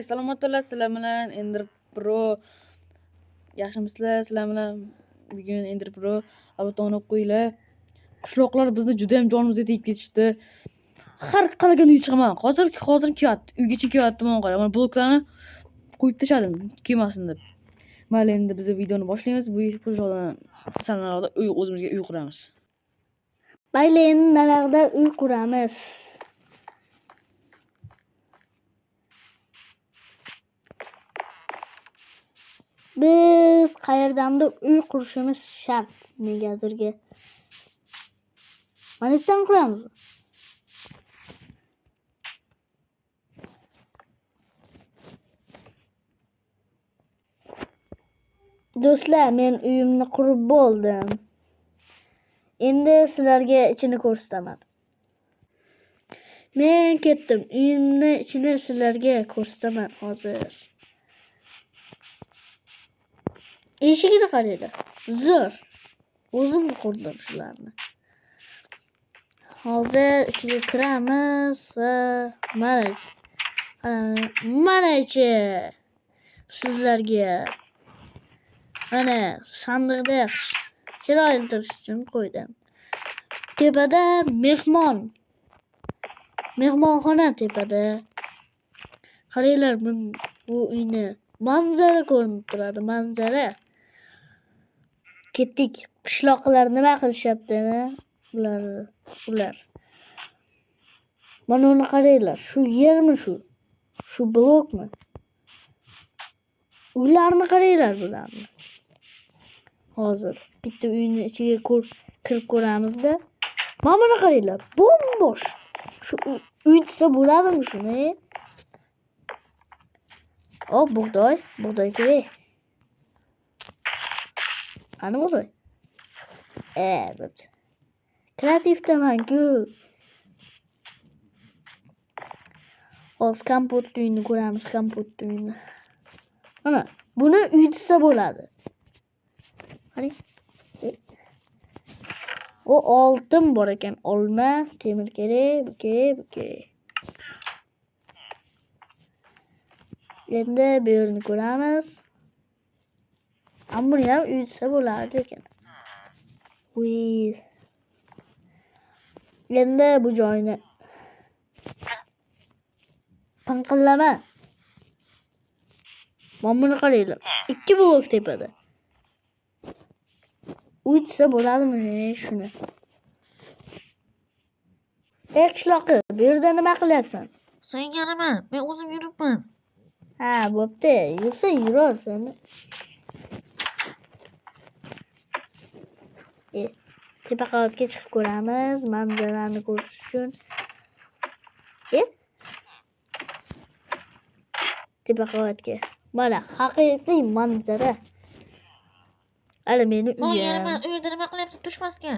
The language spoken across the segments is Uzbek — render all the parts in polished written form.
Salomatlar, sizlar bilan Ender Pro. Yaxshimisizlar? Sizlar bilan bugun Ender Pro abotoni qo'yinglar. Qishloqlar bizni juda ham jonimizga tegib ketishdi. Har qalagan uy chiqaman. Hozir kiyapti. Uygacha kiyapti men qarab. Mana bloklarni qo'yib tashladim, kiymasin deb. Mayli, endi biz videoni boshlaymiz. Bu sanallarda o'zimizga uy quramiz. Mayli, endi naryoqda uy quramiz. Biz qayerdandir uy qurishimiz shart negadirga. Mana yerdan quramiz. Do'stlar, men uyimni qurib bo'ldim. Endi sizlarga ichini ko'rsataman. Men ketdim. Uyimni ichini sizlarga ko'rsataman hozir. Eshigini qaranglar. Zo'r. O'zim qurdim shularni. Hozir ichiga kiramiz va mana ichi sizlarga mana sandiqda chiroyli turish uchun qo'ydim. Tepada mehmonxona tepada. Qaranglar, bu uyni manzara ko'rinib turadi, manzara. Ketdik. Qishloqlar nima qilishyapti-mi? Ular. Mana uni qaranglar. Shu yermi shu? Shu blokmi? Uylarni qaranglar bularni. Hozir bitta uyni ichiga kirib ko'ramizda. Mana buni qaranglar. Bombosh. Shu uy desa bo'ladimi shuni? Bug'doy kerak. Qani bug'doy? Kreativdaman-ku. Hozir kompot uyini ko'ramiz, kompot uyini. Mana buni uy desa bo'ladi. Qarang. O oltin bor ekan, olma, temir kerak, bu kerak. Endi bu yerni ko'ramiz. Ammo ham uy desa bo'ladi ekan. Endi bu joyni panqillama. Mana buni qaranglar. 2 blok tepada. Uy desa bo'ladimi shuni? Qishloqi, bu yerda nima qilyapsan? Sen yaraman, men o'zim yuribman. Ha, bo'pti. Yursa yuraversan. Tepa qavatga chiqib ko'ramiz, manzarani ko'rish uchun. Tepa qavatga. Mana haqiqiy manzara. Ana meni uyim. Men yaraman, uyda nima qilyapsan tushmasga?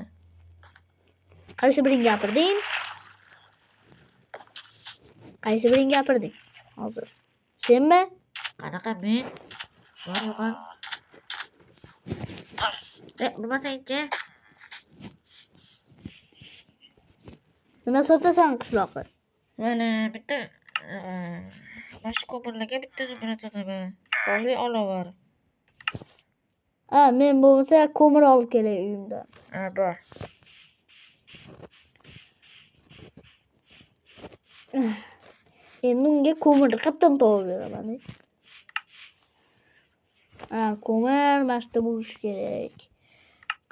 Qaysi biring gapirding? Hozir. Senmi? Qanaqa men? Bor yo'qol. Nima saychi? Nima sotasan qishloqi? Mana bitta boshqa ko'pirlarga bitta zumrad sotaman. Qoldi olovar. Men bo'lmasa ko'mir olib kelay uyimdan. Bor. Endi unga ko'mir qayerdan topib beraman? Ko'mir mashta bo'lishi kerak.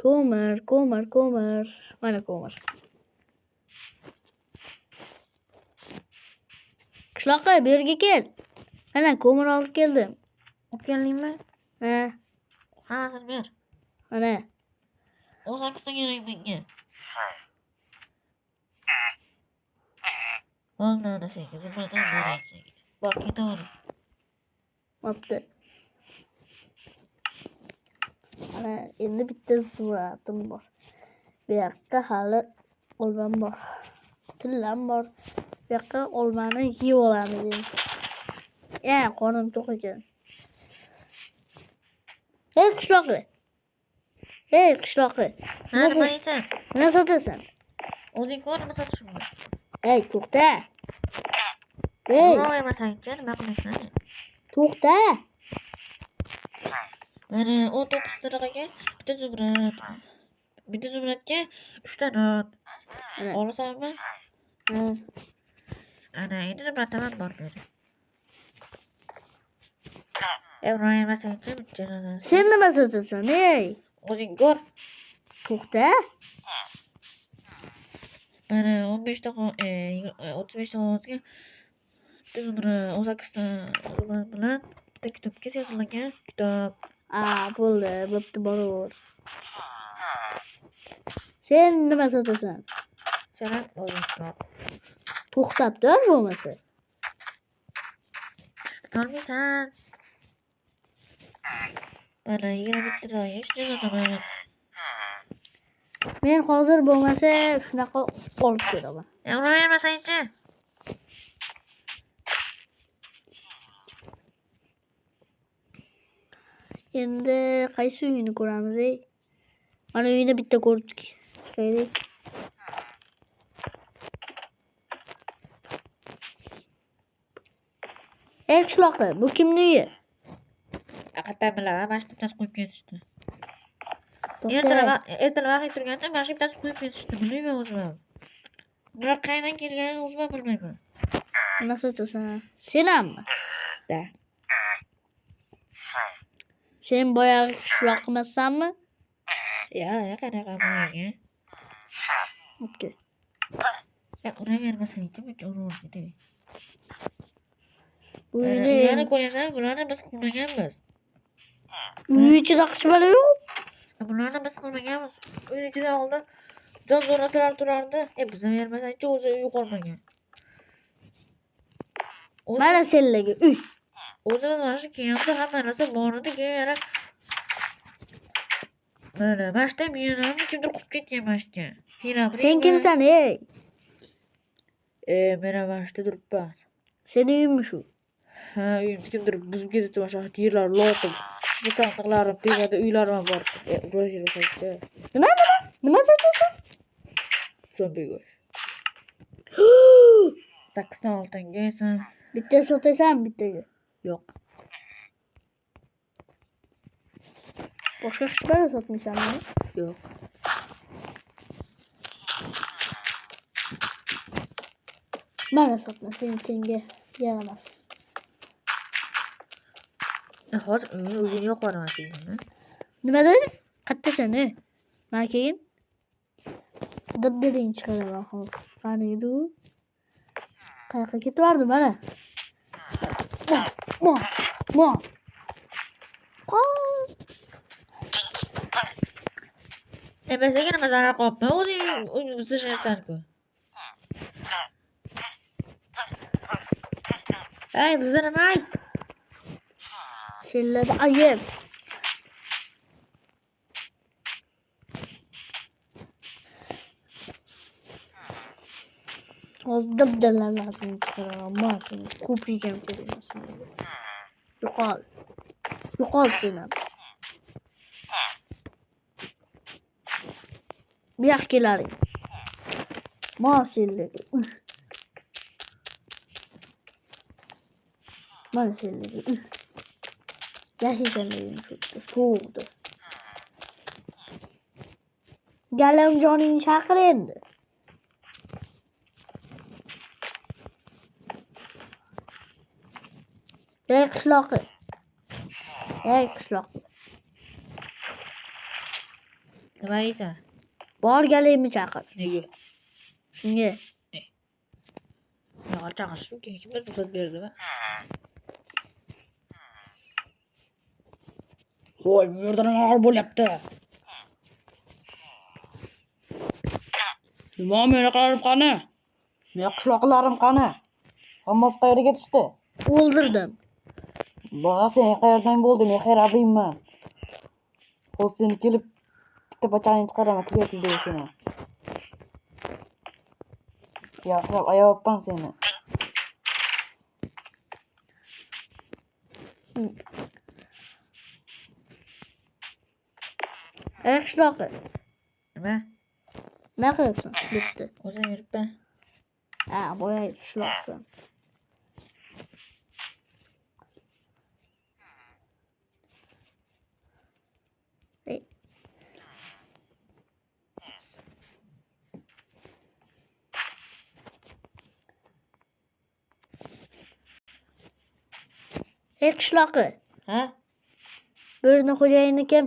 Ko'mir. Mana ko'mir. Qishloqqa bu yerga kel. Mana ko'mir olib keldim. Olib keldingmi? Hozir ber. Mana. O'zingizdan kerak menga. Bo'ldi, ana senga zumradan beraychi. Bor, ketaver. Bo'pti. Mana endi bitta zumradim bor. Bu yoqqa hali olmam bor. Tillam bor. Bu yoqqa olmani yeb olamiz. Qonim to'q ekan. Qishloqi. Nima sotasan? O'zing ko'r, nima sotishimni. To'xta. Nima emas aytchi, nima qilasan? To'xta. Mana 19 taraga bitta zumrad. Bitta zumradga 3 ta non. Ana. Olasanmi? Ha. Ana endi zumrad tamam bor beri. Evro emasangchi bichana. Sen nima sotasan, ey? O'zing ko'r. To'xta. Mana 15 ta 35 ta qog'ozga bitta zumrad, 18 ta zumrad bilan bitta kitobga yozilgan kitob. Bo'ldi, bo'pti, boraver. Sen nima sotasan? Sen ham o'zing ko'r. To'xtab tur bo'lmasa. Tutolmaysan. Mana 21 taga shunday sotaman. Men hozir bo'lmasa shunaqa olib kelaman. Evro emasangchi. Endi qaysi uyni ko'ramiz, ey? Mana uyni bitta ko'rdik. Chiqaylik. Ey qishloqi, bu kimning uyi? Aqatdan bilaman, mana shu bittasi qo'yib ketishdi. To'xta. Ertalab vaqt turganda mana shu bittasi qo'yib ketishdi. Bilmayman o'zim ham. Bular qayerdan kelganini o'zim ham bilmayman. Nima sotasan? Sen hammi? Da. Sen boyagi qishloq emassanmi? Qanaqa bo'lgan? Okey. Uravermasangchi, buncha uruvdi. Bu Ularni uyni ko'ryapsan, bularni biz qilmaganmiz. uy ichida qishbala yo'q. Bularni biz qilmaganmiz. Uy ichida oldin jon narsalar turardi. Biza bermasangchi o'zi uy qolmagan. Mana senlarga uy. O'zimiz mana shu kiyimda hamma narsa bor edi, keyin yana mana shu yerlarni kimdir qurib ketgan mana shu yerga. Sen kimsan, ey? Mana mana shu turibman. Sening uyingmi shu? Ha, uyimni kimdir buzib ketdi, mana shu yerlar loqib. Bu sandiqlarim tegadi, uylarim ham bor. Ro'yxatga. Nima? Nima sotasan? Zombi go'sht. 8 ta oltinga esa Bitta sotasan, bittaga. yo'q. Boshqa qishbala sotmaysanmi? Yo'q. Mana sotma, senga yaramas. Hozir o'zing yo'q qo'ymasin. Nima dedi? Qayerdasan, ey? Mana keyin dabdabang chiqaraman hozir. Qani edi u? Qayoqqa ketvardi mana? Mo. Bizga nima zarar qopmi? O'zing uyimizda yashaysan-ku. Ey, bizga nima ayt? Senlarda ayib. Hozir dabdalarlarni chiqaraman. Mana seni ko'prik ham kerakmas. Yo'qol sen ham. Bu yoqqa kelaring. Mana senlarga. Mana senlarga. Yashaysanlar shu sovuqda. Galamjoningni chaqir endi. Ey qishloqi. Nima deysan? Bor galimni chaqir. Nega? Shunga. Nega chaqirishim kerak? Kimdir ruxsat berdimi? Voy, bu yerda nima bo'lyapti? Nima meni qilib qani? Meni qishloqlarim qani? Hammasi qayerga ketishdi? O'ldirdim. Sen qayerdan bo'lding? Men xayrabiyman. Hozir seni kelib bitta bachangni chiqaraman, kreativ deysan. Yaxshilab ayabman seni. Ey qishloqi. Nima? Nima qilyapsan? Bitta. O'zim yuribman. Boya qishloqsan. Ey qishloqi, Ha? bu yerning xo'jayini kim?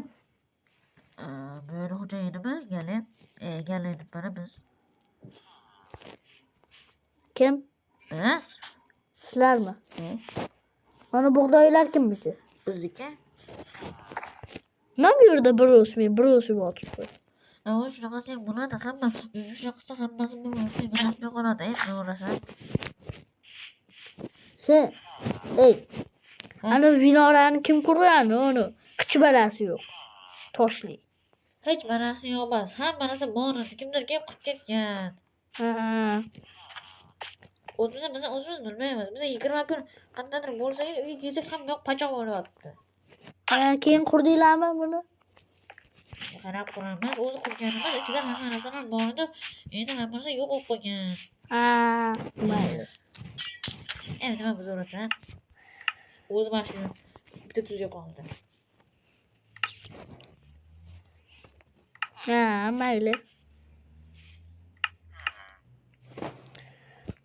Böyle xo'jayinimi? Galayni bana biz. Kim? Biz? Sizlarmi? Mana bug'doylar kimniki? Bizniki. Nima bu yerda bir o'smay o'tiribdi. O shunaqasi ham bo'ladi. Hamma shunaqa qilsa hammasi bo'ladi. Mana shunday qoladi. Endi o'rasan. Sen, ey, Ha? ana vinorani kim qurgan? Uni qichi balasi yo'q. Toshli. Hech manasi yo'q emas. Hamma narsa bor edi. Kimdir kelib qilib ketgan. Ha. Biz o'zimiz bilmaymiz. Biz 20 kun qandaydir bo'lsa uyga kelsak hamma yoq pachoq bo'lyapti. Keyin qurdinglarmi buni? Qarab quramiz. O'zi qurganimiz ichida hamma narsalar bor edi. Endi hamma narsa yo'q bo'lib qolgan. Mayli. Endi nima biz o'rasan? O'zi mana shu bitta tuzga qoldi. Mayli.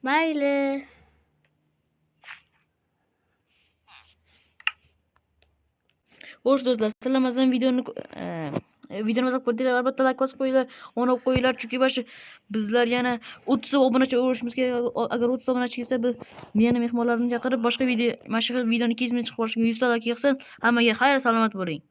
Mayli. Xo'sh do'stlar, sizlar videoni videomizni ko'rdinglar, albatta like bosib qo'yinglar, ona qo'yinglar, chunki mana shu bizlar yana 30 obunachi urishimiz kerak. Agar 30 obunachi kelsa, biz yana mehmonlarni chaqirib boshqa video, mana shu videoni 200 ming chiqib qolishiga 100 ta like yig'sin. Hammaga xayr, salomat bo'ling.